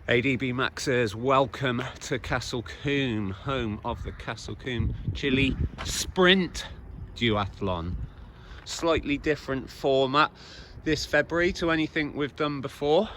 ADB Maxers, welcome to Castle Combe, home of the Castle Combe Chile Sprint Duathlon. Slightly different format this February to anything we've done before.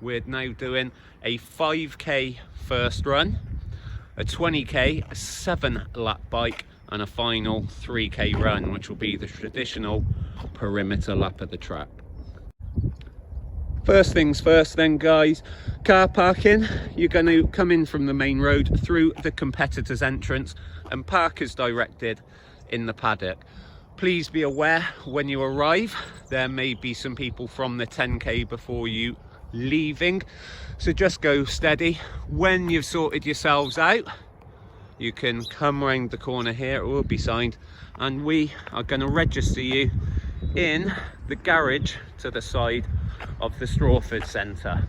We're now doing a 5k first run, a 20k, a 7-lap bike, and a final 3k run, which will be the traditional perimeter lap of the track. First things first then, guys, car parking. You're going to come in from the main road through the competitors entrance and park as directed in the paddock. Please be aware when you arrive there may be some people from the 10k before you leaving, so just go steady. When you've sorted yourselves out, you can come round the corner here, it will be signed, and we are going to register you in the garage to the side of the Strawford Centre.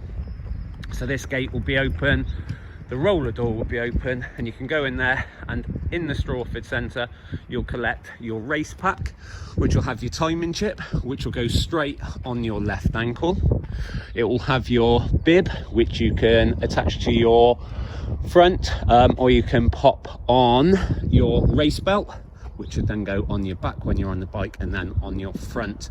So this gate will be open, the roller door will be open, and you can go in there, and in the Strawford Centre you'll collect your race pack, which will have your timing chip, which will go straight on your left ankle. It will have your bib, which you can attach to your front, or you can pop on your race belt, which would then go on your back when you're on the bike, and then on your front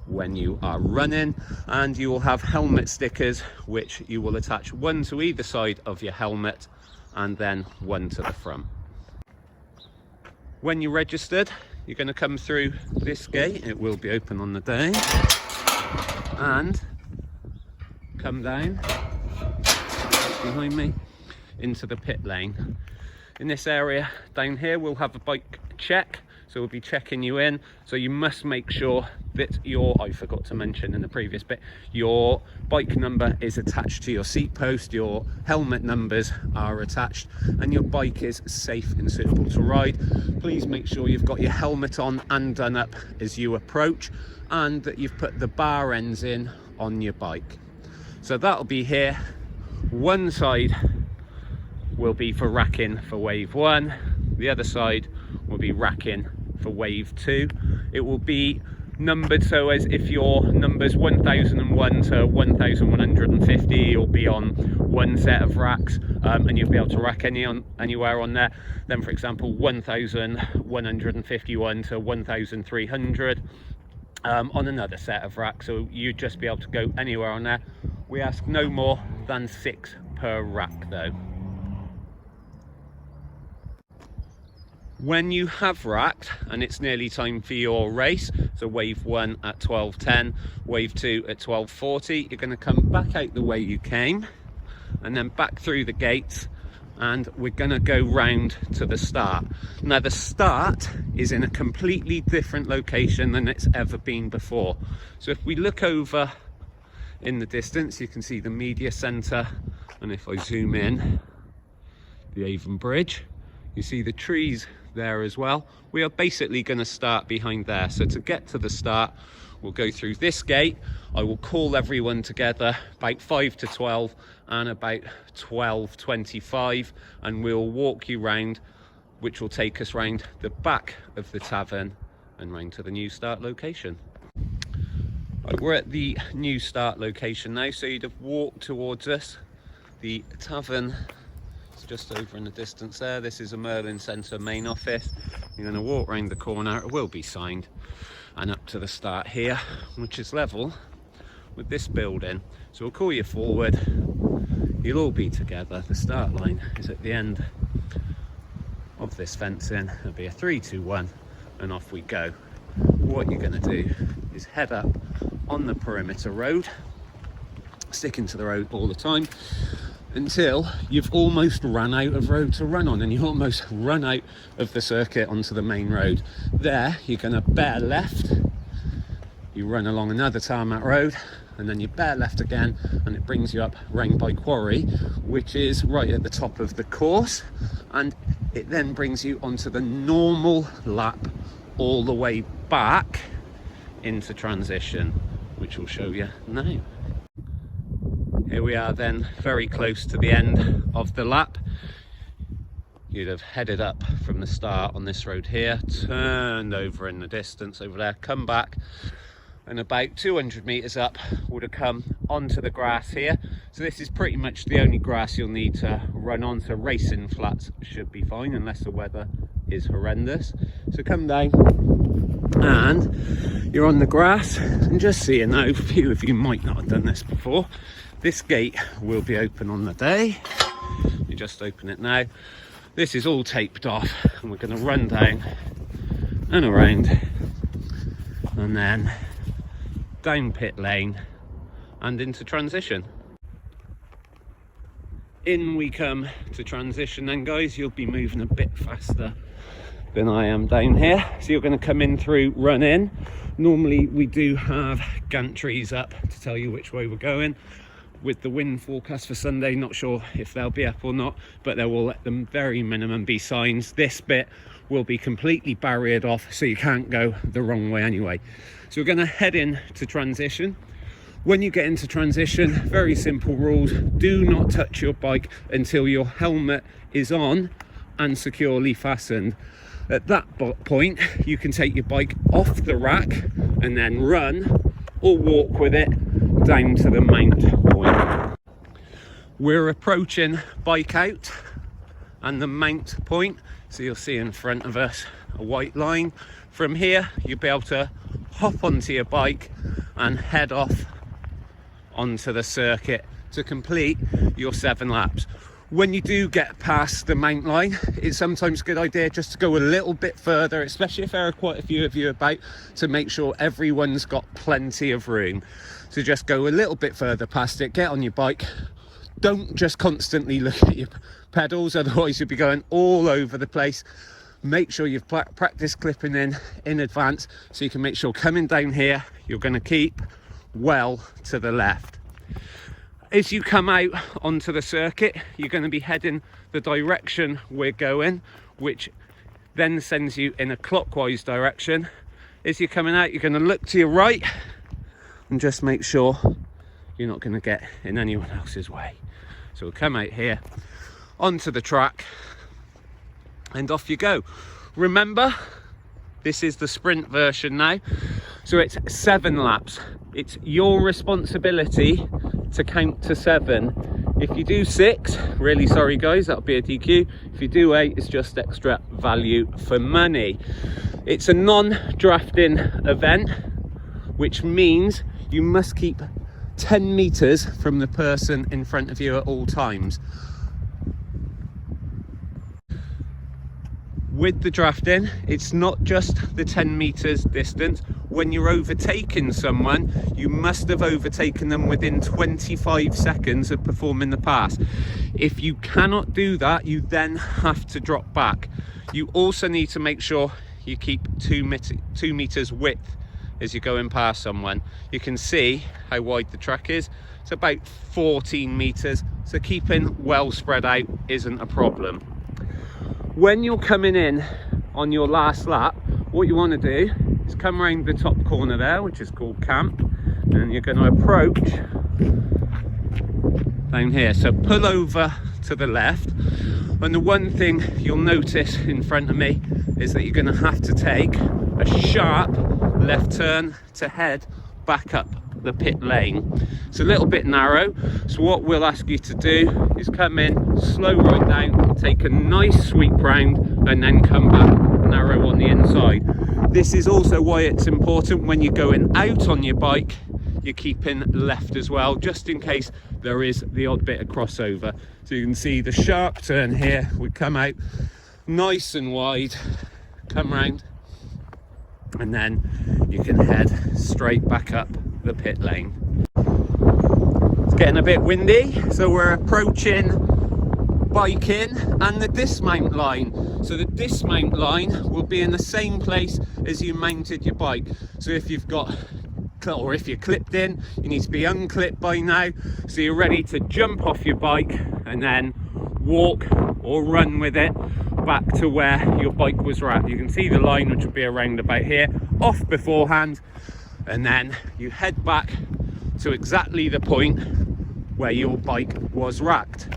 when you are running. And you will have helmet stickers, which you will attach one to either side of your helmet and then one to the front. When you're registered, you're going to come through this gate, it will be open on the day, and come down behind me into the pit lane. In this area down here we'll have a bike check, so we'll be checking you in, so you must make sure that I forgot to mention in the previous bit, your bike number is attached to your seat post, your helmet numbers are attached, and your bike is safe and suitable to ride. Please make sure you've got your helmet on and done up as you approach, and that you've put the bar ends in on your bike. So that'll be here. One side will be for racking for wave 1, the other side will be racking for wave 2. It will be numbered, so as if your number's 1001 to 1150, you'll be on one set of racks, and you'll be able to rack anywhere on there. Then for example 1151 to 1300 on another set of racks, so you'd just be able to go anywhere on there. We ask no more than 6 per rack though. When you have racked and it's nearly time for your race, so wave 1 at 12:10, wave 2 at 12:40, you're going to come back out the way you came and then back through the gates, and we're going to go round to the start. Now the start is in a completely different location than it's ever been before. So if we look over in the distance, you can see the media centre, and if I zoom in, the Avon Bridge, you see the trees there as well. We are basically going to start behind there. So to get to the start, we'll go through this gate. I will call everyone together about 5 to 12 and about 12:25, and we'll walk you round, which will take us round the back of the tavern and round to the new start location. Right, we're at the new start location now, so you'd have walked towards us. The tavern just over in the distance there. This is a Merlin Centre main office. You're going to walk round the corner, it will be signed, and up to the start here, which is level with this building. So we'll call you forward, you'll all be together. The start line is at the end of this fencing. It'll be a 3, 2, 1, and off we go. What you're going to do is head up on the perimeter road, sticking to the road all the time, until you've almost run out of road to run on, and you almost run out of the circuit onto the main road. There, you're going to bear left, you run along another tarmac road, and then you bear left again, and it brings you up round by Quarry, which is right at the top of the course, and it then brings you onto the normal lap all the way back into transition, which we'll show you now. Here we are then, very close to the end of the lap. You'd have headed up from the start on this road here, turned over in the distance over there, come back, and about 200 meters up would have come onto the grass here. So this is pretty much the only grass you'll need to run on, so racing flats should be fine unless the weather is horrendous. So come down and you're on the grass, and just so you know, a few of you might not have done this before, this gate will be open on the day. You just open it now. This is all taped off, and we're going to run down and around and then down pit lane and into transition. In we come to transition then, guys. You'll be moving a bit faster than I am down here. So you're going to come in through run in. Normally we do have gantries up to tell you which way we're going. With the wind forecast for Sunday, not sure if they'll be up or not, but they will let them very minimum be signs. This bit will be completely barriered off, so you can't go the wrong way anyway. So we're going to head in to transition. When you get into transition, very simple rules: do not touch your bike until your helmet is on and securely fastened. At that point, you can take your bike off the rack and then run or walk with it down to the mount point. We're approaching bike out and the mount point, so you'll see in front of us a white line. From here you'll be able to hop onto your bike and head off onto the circuit to complete your 7 laps. When you do get past the mount line, it's sometimes a good idea just to go a little bit further, especially if there are quite a few of you about, to make sure everyone's got plenty of room. So just go a little bit further past it, get on your bike. Don't just constantly look at your pedals, otherwise you'll be going all over the place. Make sure you've practiced clipping in advance, so you can make sure coming down here you're going to keep well to the left. As you come out onto the circuit, you're going to be heading the direction we're going, which then sends you in a clockwise direction. As you're coming out, you're going to look to your right and just make sure you're not going to get in anyone else's way. So we'll come out here onto the track and off you go. Remember, this is the sprint version now, so it's 7 laps. It's your responsibility to count to 7. If you do 6, really sorry guys, that'll be a DQ. If you do 8, it's just extra value for money. It's a non-drafting event, which means you must keep 10 meters from the person in front of you at all times. With the drafting, it's not just the 10 meters distance. When you're overtaking someone, you must have overtaken them within 25 seconds of performing the pass. If you cannot do that, you then have to drop back. You also need to make sure you keep 2 meters width as you're going past someone. You can see how wide the track is. It's about 14 meters, so keeping well spread out isn't a problem. When you're coming in on your last lap, what you want to do is come around the top corner there, which is called camp, and you're going to approach down here. So pull over to the left, and the one thing you'll notice in front of me is that you're going to have to take a sharp left turn to head back up the pit lane. It's a little bit narrow, so what we'll ask you to do is come in, slow right down, take a nice sweep round, and then come back narrow on the inside. This is also why it's important when you're going out on your bike, you're keeping left as well, just in case there is the odd bit of crossover. So you can see the sharp turn here, we come out nice and wide, come round, and then you can head straight back up the pit lane. It's getting a bit windy, so we're approaching bike in and the dismount line. So the dismount line will be in the same place as you mounted your bike. So if you've got, or if you're clipped in, you need to be unclipped by now, so you're ready to jump off your bike and then walk or run with it back to where your bike was at. You can see the line, which will be around about here, off beforehand, and then you head back to exactly the point where your bike was racked.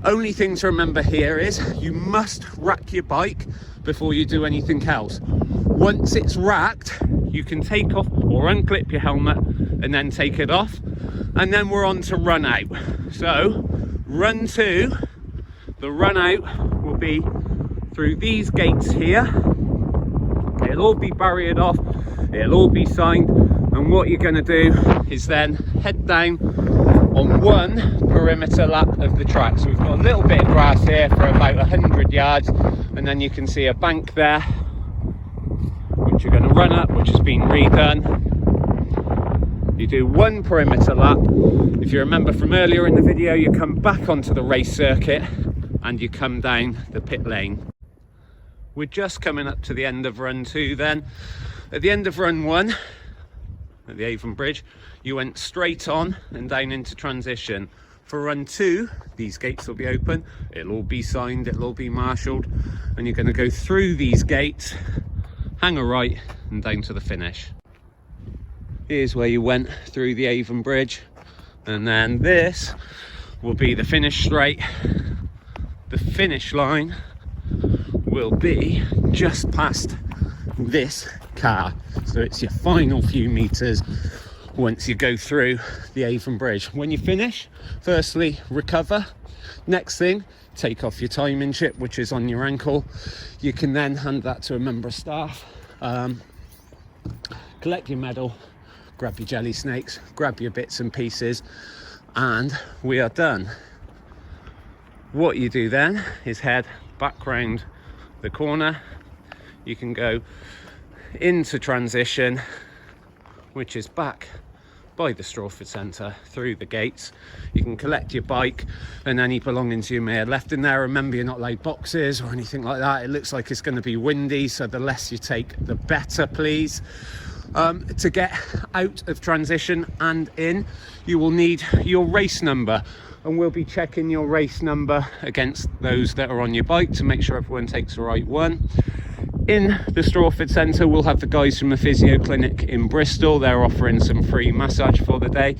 Only thing to remember here is you must rack your bike before you do anything else. Once it's racked, you can take off or unclip your helmet and then take it off. and then we're on to run out. So run 2, the run out will be through these gates here. It'll all be barriered off, it'll all be signed, and what you're going to do is then head down on 1 perimeter lap of the track. So we've got a little bit of grass here for about 100 yards, and then you can see a bank there which you're going to run up, which has been redone. You do 1 perimeter lap. If you remember from earlier in the video, you come back onto the race circuit and you come down the pit lane. We're just coming up to the end of run 2 then. At the end of run 1 at the Avon Bridge, you went straight on and down into transition. For run 2, these gates will be open, it'll all be signed, it'll all be marshalled, and you're going to go through these gates, hang a right and down to the finish. Here's where you went through the Avon Bridge, and then this will be the finish straight. The finish line will be just past this car, so it's your final few meters once you go through the Avon Bridge. When you finish, firstly recover, next thing take off your timing chip which is on your ankle. You can then hand that to a member of staff, collect your medal, grab your jelly snakes, grab your bits and pieces, and we are done. What you do then is head back round the corner. You can go into transition, which is back by the Strawford Centre through the gates. You can collect your bike and any belongings you may have left in there. Remember, you're not allowed boxes or anything like that. It looks like it's going to be windy, so the less you take the better, please. To get out of transition and in, you will need your race number, and we'll be checking your race number against those that are on your bike to make sure everyone takes the right one. In the Strawford Centre, we'll have the guys from the physio clinic in Bristol. They're offering some free massage for the day.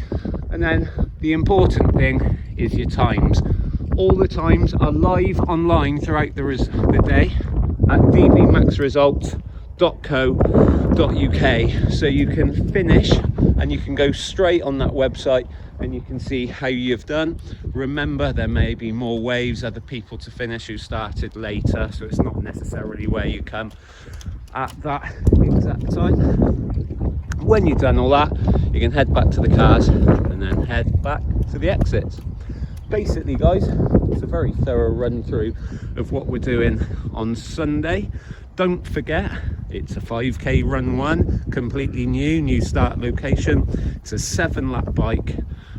And then the important thing is your times. All the times are live online throughout the day at dbmaxresults.co.uk, so you can finish and you can go straight on that website and you can see how you've done. Remember, there may be more waves, other people to finish who started later, so it's not necessarily where you come at that exact time. When you've done all that, you can head back to the cars and then head back to the exits. Basically, guys, it's a very thorough run through of what we're doing on Sunday. Don't forget, it's a 5k run 1, completely new start location. It's a 7-lap bike,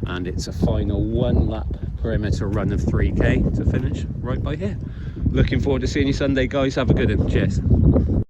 and it's a final 1-lap perimeter run of 3k to finish right by here. Looking forward to seeing you Sunday, guys. Have a good one. Cheers.